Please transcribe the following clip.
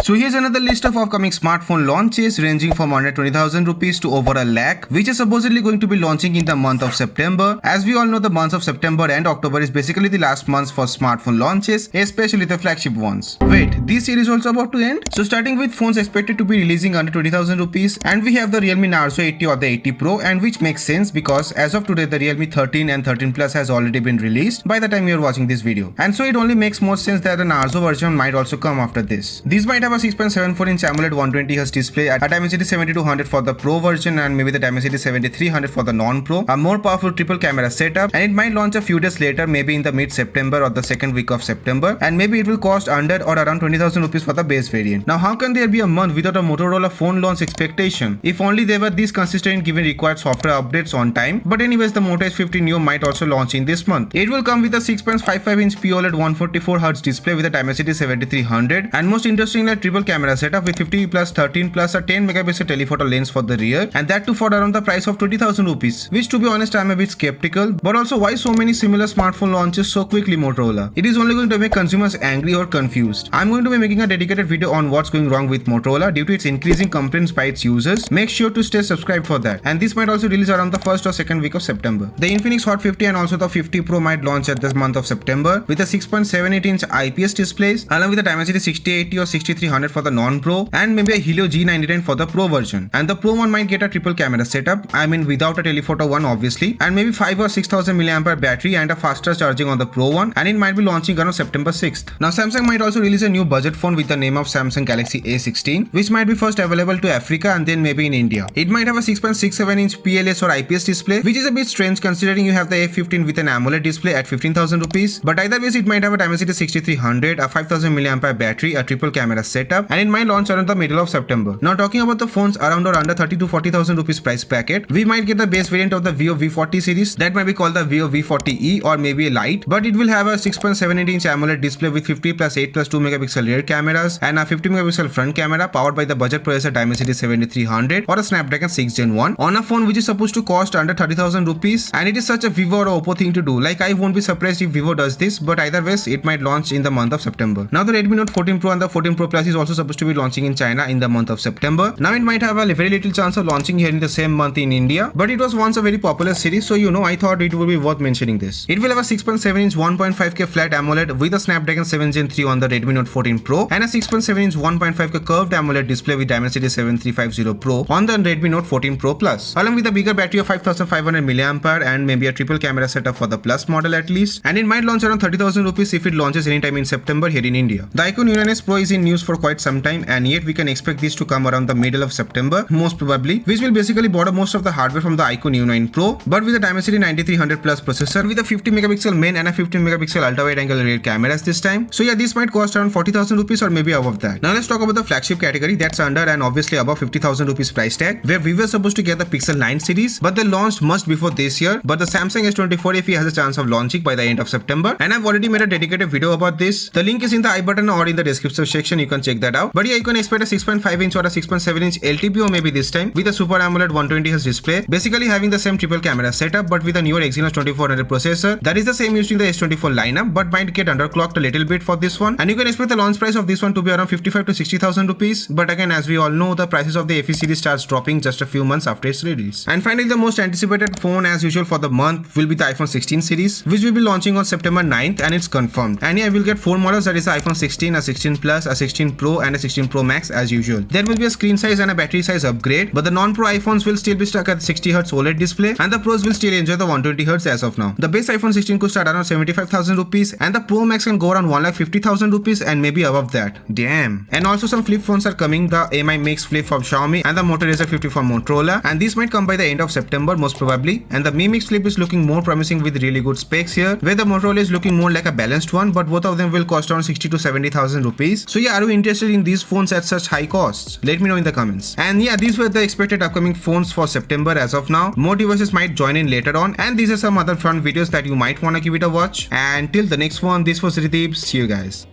So here's another list of upcoming smartphone launches ranging from under 20,000 rupees to over a lakh, which is supposedly going to be launching in the month of September. As we all know, the months of September and October is basically the last months for smartphone launches, especially the flagship ones. Wait, this series also about to end? So starting with phones expected to be releasing under 20,000 rupees, and we have the Realme Narzo 80 or the 80 Pro, and which makes sense because as of today the Realme 13 and 13 Plus has already been released by the time you are watching this video, and so it only makes more sense that the Narzo version might also come after this. These might have a 6.74-inch AMOLED 120Hz display at Dimensity 7200 for the Pro version and maybe the Dimensity 7300 for the non-Pro, a more powerful triple camera setup, and it might launch a few days later, maybe in the mid-September or the second week of September, and maybe it will cost under or around 20,000 rupees for the base variant. Now how can there be a month without a Motorola phone launch expectation? If only they were this consistent in giving required software updates on time. But anyways, the Moto S50 Neo might also launch in this month. It will come with a 6.55-inch POLED 144Hz display with a Dimensity 7300, and most interestingly, a triple camera setup with 50 plus 13 plus a 10 megapixel telephoto lens for the rear, and that too for around the price of 20,000 rupees, which to be honest I'm a bit skeptical. But also, why so many similar smartphone launches so quickly, Motorola? It is only going to make consumers angry or confused. I'm going to be making a dedicated video on what's going wrong with Motorola due to its increasing complaints by its users. Make sure to stay subscribed for that, and this might also release around the first or second week of September. The Infinix Hot 50 and also the 50 Pro might launch at this month of September with a 6.78-inch IPS displays along with a Dimensity 6080 or 6300 for the non-Pro, and maybe a Helio G99 for the Pro version. And the Pro one might get a triple camera setup, I mean without a telephoto one obviously, and maybe 5 or 6000 mAh battery and a faster charging on the Pro one, and it might be launching around September 6th. Now Samsung might also release a new budget phone with the name of Samsung Galaxy A16, which might be first available to Africa and then maybe in India. It might have a 6.67-inch PLS or IPS display, which is a bit strange considering you have the A15 with an AMOLED display at 15,000 rupees, but either ways it might have a Dimensity 6300, a 5000 mAh battery, a triple camera setup, and it might launch around the middle of September. Now talking about the phones around or under 30 to 40,000 rupees price bracket, we might get the base variant of the Vivo V40 series that might be called the Vivo V40e or maybe a Lite, but it will have a 6.78-inch AMOLED display with 50 plus 8 plus 2 megapixel rear cameras and a 50 megapixel front camera powered by the budget processor Dimensity 7300 or a Snapdragon 6 Gen 1 on a phone which is supposed to cost under 30,000 rupees, and it is such a Vivo or Oppo thing to do. Like, I won't be surprised if Vivo does this, but either ways it might launch in the month of September. Now the Redmi Note 14 Pro and the 14 Pro Plus is also supposed to be launching in China in the month of September. Now it might have a very little chance of launching here in the same month in India, but it was once a very popular series, so I thought it would be worth mentioning this. It will have a 6.7-inch 1.5K flat AMOLED with a Snapdragon 7 Gen 3 on the Redmi Note 14 Pro and a 6.7-inch 1.5K curved AMOLED display with Dimensity 7350 Pro on the Redmi Note 14 Pro Plus, along with a bigger battery of 5500 mAh and maybe a triple camera setup for the Plus model at least, and it might launch around 30,000 rupees if it launches anytime in September here in India. The Iqoo Neo Pro is in news for quite some time, and yet we can expect this to come around the middle of September most probably, which will basically borrow most of the hardware from the Iqoo Neo 9 Pro, but with a Dimensity 9300 Plus processor with a 50 megapixel main and a 15 megapixel ultra wide angle rear cameras this time. So yeah, this might cost around 40,000 rupees or maybe above that. Now let's talk about the flagship category that's under and obviously above 50,000 rupees price tag, where we were supposed to get the Pixel 9 series, but they launched much before this year. But the Samsung S24Fe has a chance of launching by the end of September, and I've already made a dedicated video about this. The link is in the I button or in the description section, you can check that out. But yeah, you can expect a 6.5-inch or a 6.7-inch LTPO maybe this time with a Super AMOLED 120Hz display, basically having the same triple camera setup but with a newer Exynos 2400 processor that is the same used in the S24 lineup but might get underclocked a little bit for this one, and you can expect the launch price of this one to be around 55 to 60,000 rupees. But again, as we all know, the prices of the FE series starts dropping just a few months after its release. And finally, the most anticipated phone as usual for the month will be the iPhone 16 series, which will be launching on September 9th, and it's confirmed. And yeah, we'll get 4 models, that is the iPhone 16, a 16 Plus, a 16 Pro and a 16 Pro Max as usual. There will be a screen size and a battery size upgrade, but the non-Pro iPhones will still be stuck at 60Hz OLED display, and the Pros will still enjoy the 120Hz as of now. The base iPhone 16 could start around 75,000 rupees, and the Pro Max can go around 1,50,000 rupees and maybe above that. Damn. And also some flip phones are coming, the Mi Mix Flip from Xiaomi and the Moto Razr 50 from Motorola, and these might come by the end of September most probably. And the Mi Mix Flip is looking more promising with really good specs here, where the Motorola is looking more like a balanced one, but both of them will cost around 60 to 70,000 rupees. So yeah, are you interested in these phones at such high costs? Let me know in the comments. And yeah, these were the expected upcoming phones for September as of now. More devices might join in later on, and these are some other fun videos that you might want to give it a watch. And till the next one, this was Rideep. See you guys.